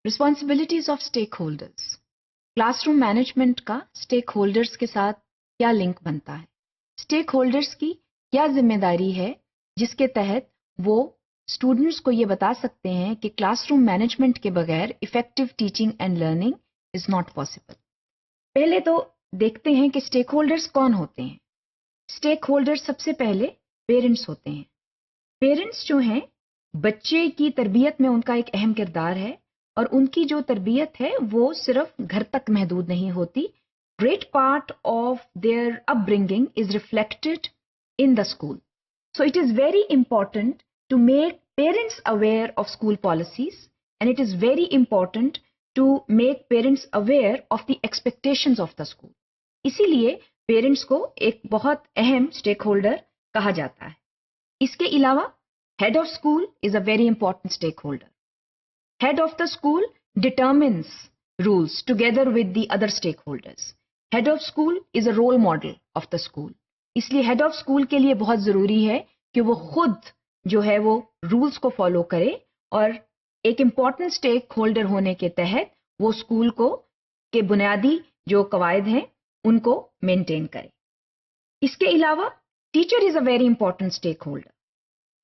Responsibilities of stakeholders. Classroom management का stakeholders के साथ क्या लिंक बनता है? स्टेक होल्डर्स की क्या जिम्मेदारी है जिसके तहत वो स्टूडेंट्स को ये बता सकते हैं कि क्लासरूम मैनेजमेंट के बगैर effective teaching and learning is not possible. पहले तो देखते हैं कि स्टेक होल्डर्स कौन होते हैं। स्टेक होल्डर्स सबसे पहले पेरेंट्स होते हैं। पेरेंट्स जो हैं, बच्चे की तरबियत में उनका एक अहम किरदार है और उनकी जो तरबियत है वो सिर्फ घर तक महदूद नहीं होती। Great part of their upbringing is reflected in the school. So it is very important to make parents aware of school policies, and it is very important to make parents aware of the expectations of the school. इसीलिए parents को एक बहुत अहम stake holder कहा जाता है। इसके अलावा head of school is a very important stakeholder. Head of the school determines rules together with the other stakeholders. Head of school is a role model of the school. इसलिए head of school के लिए बहुत जरूरी है कि वो खुद जो है वो रूल्स को फॉलो करे और एक इम्पॉर्टेंट स्टेक होल्डर होने के तहत वो स्कूल को के बुनियादी जो कवायद हैं उनको मेंटेन करे। इसके अलावा teacher is a very important stakeholder.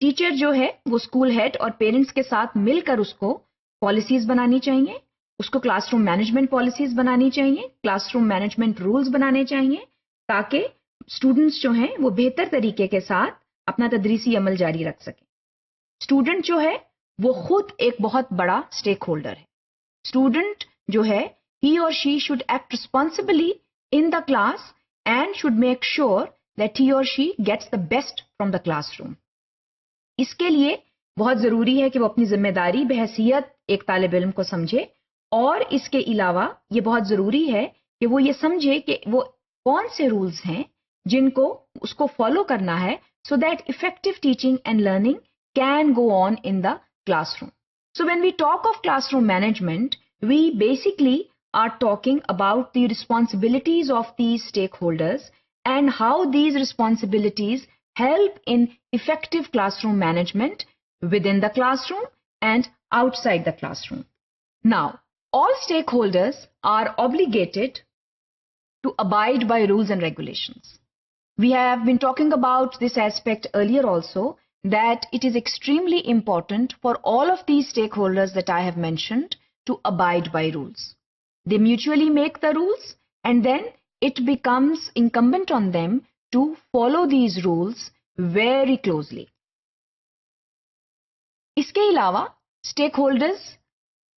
Teacher जो है वो स्कूल हेड और पेरेंट्स के साथ मिलकर उसको पॉलिसीज बनानी चाहिए, उसको क्लासरूम मैनेजमेंट पॉलिसीज बनानी चाहिए, क्लासरूम मैनेजमेंट रूल्स बनाने चाहिए ताकि स्टूडेंट्स जो हैं वो बेहतर तरीके के साथ अपना तदरीसी अमल जारी रख सकें। स्टूडेंट जो है वो खुद एक बहुत बड़ा स्टेक होल्डर है। स्टूडेंट जो है ही और she should act responsibly in the class and should make sure that he और she gets the best from the classroom. इसके लिए बहुत जरूरी है कि वो अपनी जिम्मेदारी बहैसियत एक तालिब इल्म को समझे और इसके अलावा ये बहुत जरूरी है कि वो ये समझे कि वो कौन से रूल्स हैं जिनको उसको फॉलो करना है so that effective teaching and learning can go on in the classroom. So when we talk of classroom management, we basically are talking about the responsibilities of these stakeholders and how these responsibilities help in effective classroom management within the classroom and outside the classroom. Now, all stakeholders are obligated to abide by rules and regulations. We have been talking about this aspect earlier also, that it is extremely important for all of these stakeholders that I have mentioned to abide by rules. They mutually make the rules and then it becomes incumbent on them to follow these rules very closely. इसके अलावा stakeholders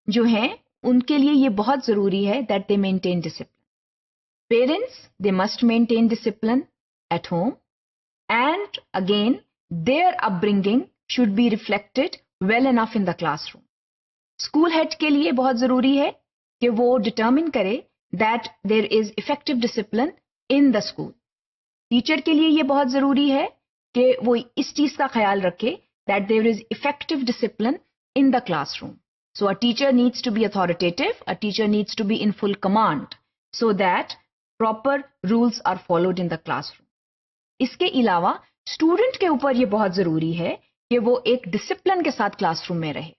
जो हैं उनके लिए ये बहुत जरूरी है that they maintain discipline. Parents, they must maintain discipline at home, and again their upbringing should be reflected well enough in the classroom. School head के लिए बहुत जरूरी है कि वो determine करे that there is effective discipline in the school. Teacher के लिए ये बहुत जरूरी है कि वो इस चीज का ख्याल रखे that there is effective discipline in the classroom. So a teacher needs to be authoritative, a teacher needs to be in full command so that proper rules are followed in the classroom. इसके अलावा student के ऊपर ये बहुत जरूरी है कि वो एक डिसिप्लिन के साथ क्लासरूम में रहे,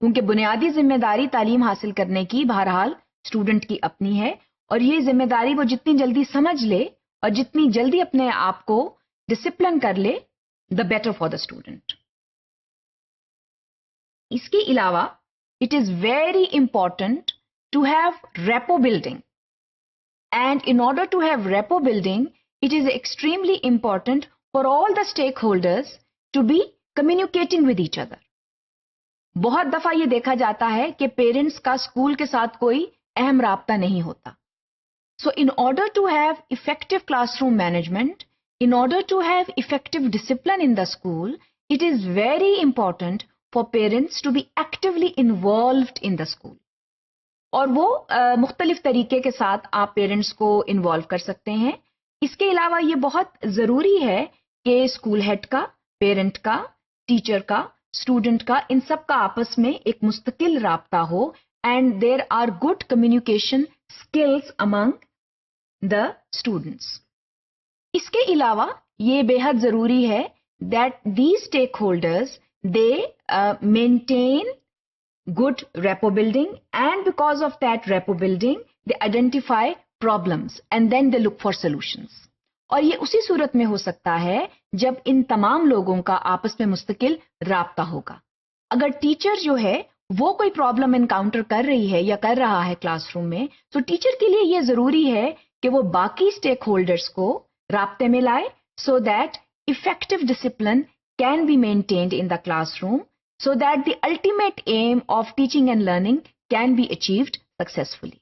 क्योंकि बुनियादी जिम्मेदारी तालीम हासिल करने की बहरहाल स्टूडेंट की अपनी है और ये जिम्मेदारी वो जितनी जल्दी समझ ले और जितनी जल्दी अपने आप को डिसिप्लिन कर ले, the better for the student. इसके अलावा it is very important to have rapport building, and in order to have repo building, it is extremely important for all the stakeholders to be communicating with each other. बहुत दफा ये देखा जाता है कि parents का स्कूल के साथ कोई अहम राब्ता नहीं होता। So in order to have effective classroom management, in order to have effective discipline in the school, it is very important for parents to be actively involved in the school. और वो मुख्तलिफ तरीके के साथ आप पेरेंट्स को involve कर सकते हैं। इसके अलावा ये बहुत ज़रूरी है कि स्कूल हेड का, पेरेंट का, टीचर का, स्टूडेंट का, इन सब का आपस में एक मुस्तकिल राब्ता हो and there are good communication skills among the students. इसके अलावा ये बेहद ज़रूरी है that these stakeholders they maintain good rapport building, and because of that rapport building, they identify problems and then they look for solutions. और ये उसी सूरत में हो सकता है जब इन तमाम लोगों का आपस में मुस्तकिल राब्ता होगा. अगर टीचर जो है वो कोई प्रॉब्लम एनकाउंटर कर रही है या कर रहा है क्लासरूम में, तो टीचर के लिए ये जरूरी है कि वो बाकी स्टेक होल्डर्स को राब्ते में लाए, so that effective discipline can be maintained in the classroom, so that the ultimate aim of teaching and learning can be achieved successfully.